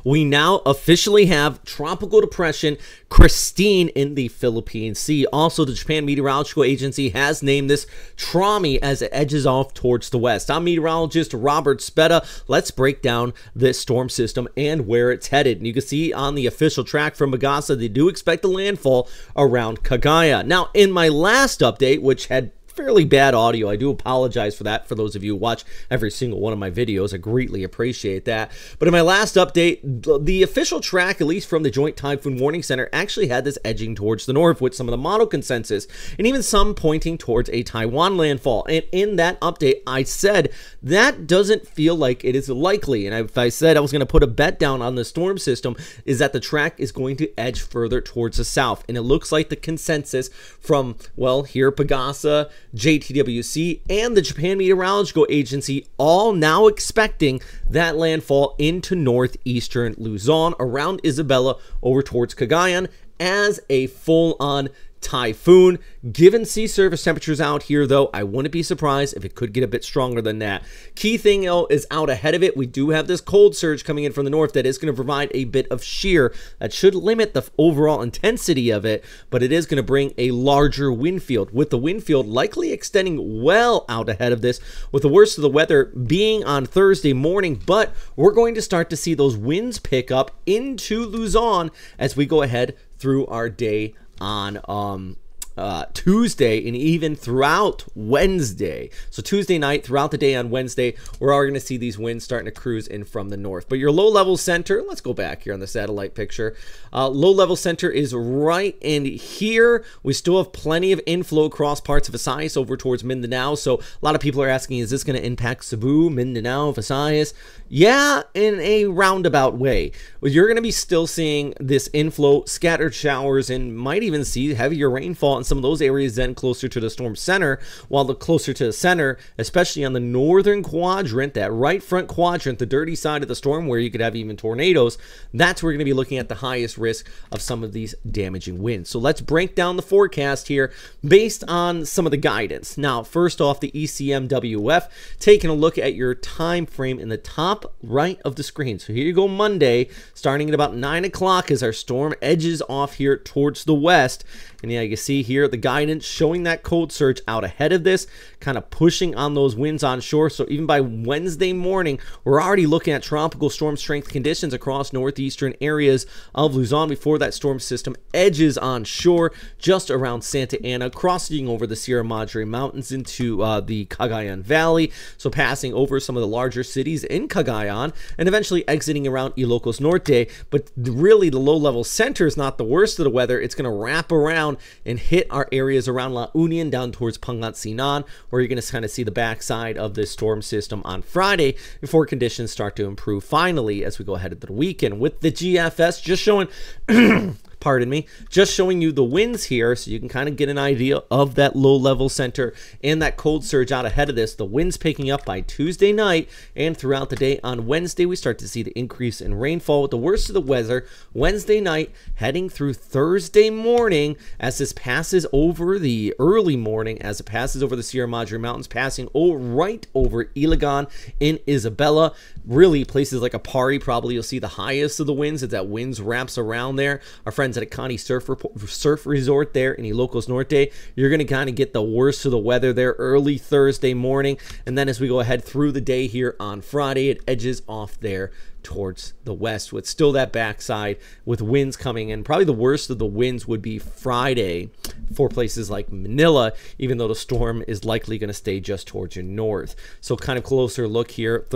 we now officially have Tropical Depression Kristine in the Philippine Sea. Also, the Japan Meteorological Agency has named this Trami as it edges off towards the west. I'm meteorologist Robert Speta. Let's break down this storm system and where it's headed. And you can see on the official track from Pagasa, they do expect a landfall around Cagayan. Now, in my last update, which had fairly bad audio, I do apologize for that for those of you who watch every single one of my videos. I greatly appreciate that. But in my last update, the official track, at least from the Joint Typhoon Warning Center, actually had this edging towards the north with some of the model consensus and even some pointing towards a Taiwan landfall. And in that update, I said that doesn't feel like it is likely. And if I said I was going to put a bet down on the storm system, is that the track is going to edge further towards the south. And it looks like the consensus from, well, here Pagasa, JTWC, and the Japan Meteorological Agency all now expecting that landfall into northeastern Luzon around Isabela over towards Cagayan as a full-on typhoon. Given sea surface temperatures out here, though, I wouldn't be surprised if it could get a bit stronger than that. Key thing, though, is out ahead of it, we do have this cold surge coming in from the north that is going to provide a bit of shear that should limit the overall intensity of it, but it is going to bring a larger wind field, with the wind field likely extending well out ahead of this, with the worst of the weather being on Thursday morning. But we're going to start to see those winds pick up into Luzon as we go ahead through our day on Tuesday and even throughout Wednesday. So Tuesday night, throughout the day on Wednesday, we're already going to see these winds starting to cruise in from the north. But your low-level center, let's go back here on the satellite picture. Low-level center is right in here. We still have plenty of inflow across parts of Visayas over towards Mindanao. So a lot of people are asking, is this going to impact Cebu, Mindanao, Visayas? Yeah, in a roundabout way. You're going to be still seeing this inflow, scattered showers, and might even see heavier rainfall in some of those areas then closer to the storm center, while the closer to the center, especially on the northern quadrant, that right front quadrant, the dirty side of the storm where you could have even tornadoes, that's where we're going to be looking at the highest risk of some of these damaging winds. So let's break down the forecast here based on some of the guidance. Now, first off, the ECMWF, taking a look at your time frame in the top right of the screen. So here you go, Monday, starting at about 9 o'clock as our storm edges off here towards the west. And yeah, you can see here the guidance showing that cold surge out ahead of this, kind of pushing on those winds on shore. So even by Wednesday morning, we're already looking at tropical storm strength conditions across northeastern areas of Luzon before that storm system edges on shore just around Santa Ana, crossing over the Sierra Madre Mountains into the Cagayan Valley. So passing over some of the larger cities in Cagayan and eventually exiting around Ilocos Norte. But really, the low-level center is not the worst of the weather. It's going to wrap around and hit our areas around La Union down towards Pangasinan, where you're going to kind of see the backside of this storm system on Friday before conditions start to improve finally as we go ahead into the weekend, with the GFS just showing pardon me, just showing you the winds here so you can kind of get an idea of that low-level center and that cold surge out ahead of this. The winds picking up by Tuesday night, and throughout the day on Wednesday, we start to see the increase in rainfall with the worst of the weather Wednesday night heading through Thursday morning as this passes over the early morning, as it passes over the Sierra Madre Mountains, passing right over Iligan in Isabela. Really, places like Apari, probably you'll see the highest of the winds as that winds wraps around there. Our friends at a Connie surf resort there in Ilocos Norte, you're going to kind of get the worst of the weather there early Thursday morning. And then as we go ahead through the day here on Friday, it edges off there towards the west with still that backside with winds coming in. Probably the worst of the winds would be Friday for places like Manila, even though the storm is likely going to stay just towards your north. So kind of closer look here,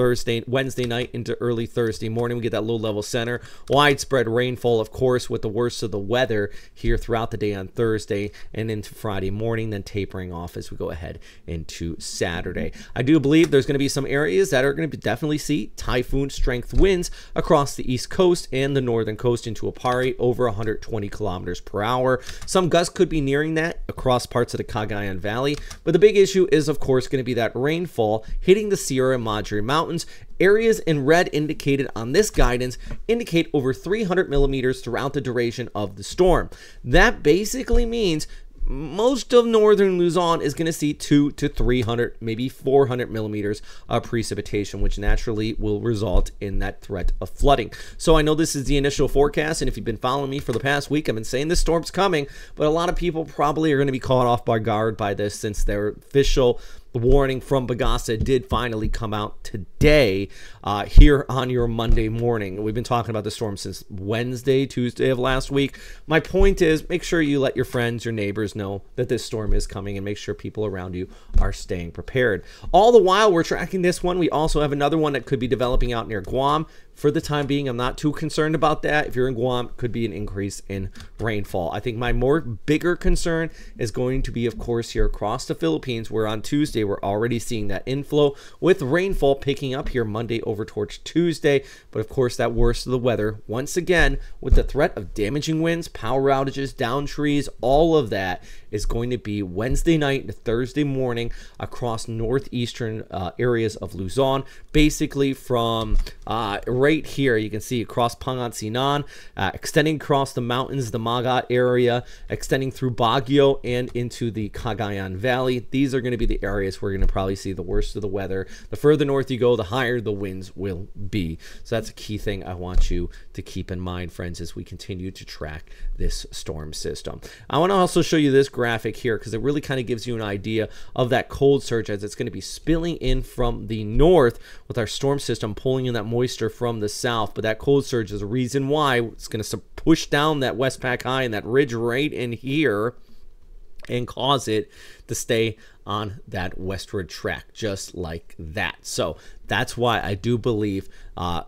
Wednesday night into early Thursday morning, we get that low-level center. Widespread rainfall, of course, with the worst of the weather here throughout the day on Thursday and into Friday morning, then tapering off as we go ahead into Saturday. I do believe there's going to be some areas that are going to definitely see typhoon strength winds across the east coast and the northern coast into Apari over 120 kilometers per hour. Some gusts could be nearing that across parts of the Cagayan Valley, but the big issue is, of course, going to be that rainfall hitting the Sierra Madre Mountains. Areas in red indicated on this guidance indicate over 300 millimeters throughout the duration of the storm. That basically means most of northern Luzon is going to see 200 to 300, maybe 400 millimeters of precipitation, which naturally will result in that threat of flooding. So I know this is the initial forecast, and if you've been following me for the past week, I've been saying this storm's coming, but a lot of people probably are going to be caught off by guard by this, since their official warning from Bagasa did finally come out today here on your Monday morning. We've been talking about the storm since Wednesday, Tuesday of last week. My point is, make sure you let your friends, your neighbors know that this storm is coming, and make sure people around you are staying prepared. All the while we're tracking this one, we also have another one that could be developing out near Guam. For the time being, I'm not too concerned about that. If you're in Guam, could be an increase in rainfall. I think my bigger concern is going to be, of course, here across the Philippines, where on Tuesday we're already seeing that inflow with rainfall picking up here Monday over towards Tuesday. But of course, that worst of the weather, once again, with the threat of damaging winds, power outages, down trees, all of that is going to be Wednesday night to Thursday morning across northeastern areas of Luzon, basically from right here, you can see across Pangasinan, extending across the mountains, the Magat area, extending through Baguio and into the Cagayan Valley. These are going to be the areas where you're going to probably see the worst of the weather. The further north you go, the higher the winds will be. So that's a key thing I want you to keep in mind, friends, as we continue to track this storm system. I want to also show you this graphic here, because it really kind of gives you an idea of that cold surge as it's going to be spilling in from the north with our storm system pulling in that moisture from the south. But that cold surge is the reason why it's going to push down that Westpac high and that ridge right in here and cause it to stay on that westward track just like that. So that's why I do believe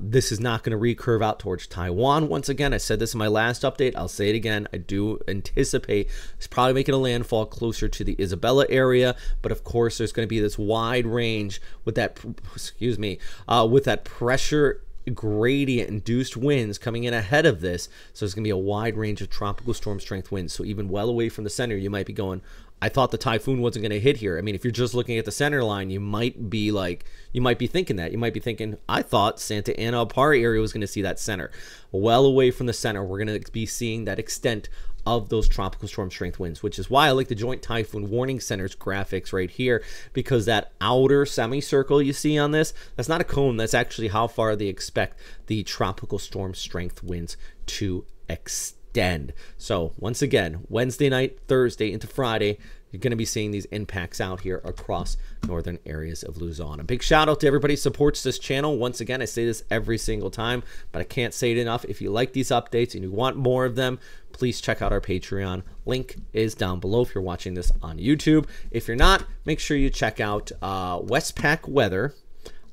this is not going to recurve out towards Taiwan. Once again, I said this in my last update, I'll say it again, I do anticipate it's probably making a landfall closer to the Isabela area, but of course there's going to be this wide range with that, with that pressure gradient induced winds coming in ahead of this. So there's going to be a wide range of tropical storm strength winds. So even well away from the center, you might be going, I thought the typhoon wasn't going to hit here. I mean, if you're just looking at the center line, you might be thinking that. You might be thinking, I thought Santa Ana Apari area was going to see that center. Well away from the center, we're going to be seeing that extent of those tropical storm strength winds, which is why I like the Joint Typhoon Warning Center's graphics right here, because that outer semicircle you see on this, that's not a cone, that's actually how far they expect the tropical storm strength winds to extend. So once again, Wednesday night, Thursday into Friday, you're going to be seeing these impacts out here across northern areas of Luzon. A big shout out to everybody who supports this channel. Once again, I say this every single time, but I can't say it enough. If you like these updates and you want more of them, please check out our Patreon. Link is down below if you're watching this on YouTube. If you're not, make sure you check out Westpac Weather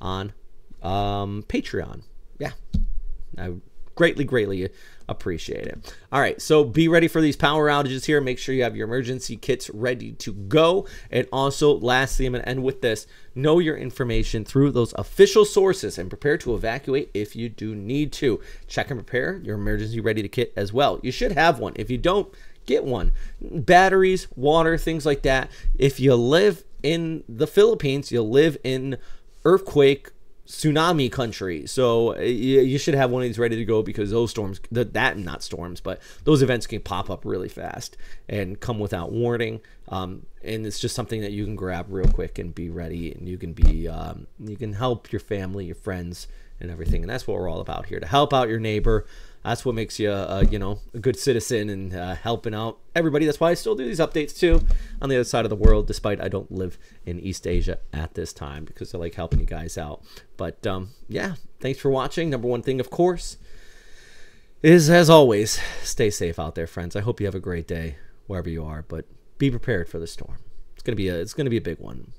on Patreon. Yeah, I greatly appreciate it. All right, so be ready for these power outages here. Make sure you have your emergency kits ready to go. And also, lastly, I'm going to end with this. Know your information through those official sources and prepare to evacuate if you do need to. Check and prepare your emergency ready to kit as well. You should have one. If you don't, get one. Batteries, water, things like that. If you live in the Philippines, you'll live in earthquake tsunami country, so you should have one of these ready to go, because those storms, not storms, but those events can pop up really fast and come without warning, and it's just something that you can grab real quick and be ready, and you can help your family, your friends, and everything. And that's what we're all about here, to help out your neighbor. That's what makes you a good citizen, and helping out everybody. That's why I still do these updates too on the other side of the world, despite I don't live in East Asia at this time, because I like helping you guys out. But yeah, thanks for watching. Number one thing, of course, is, as always, stay safe out there, friends. I hope you have a great day wherever you are, but be prepared for the storm. It's gonna be a big one.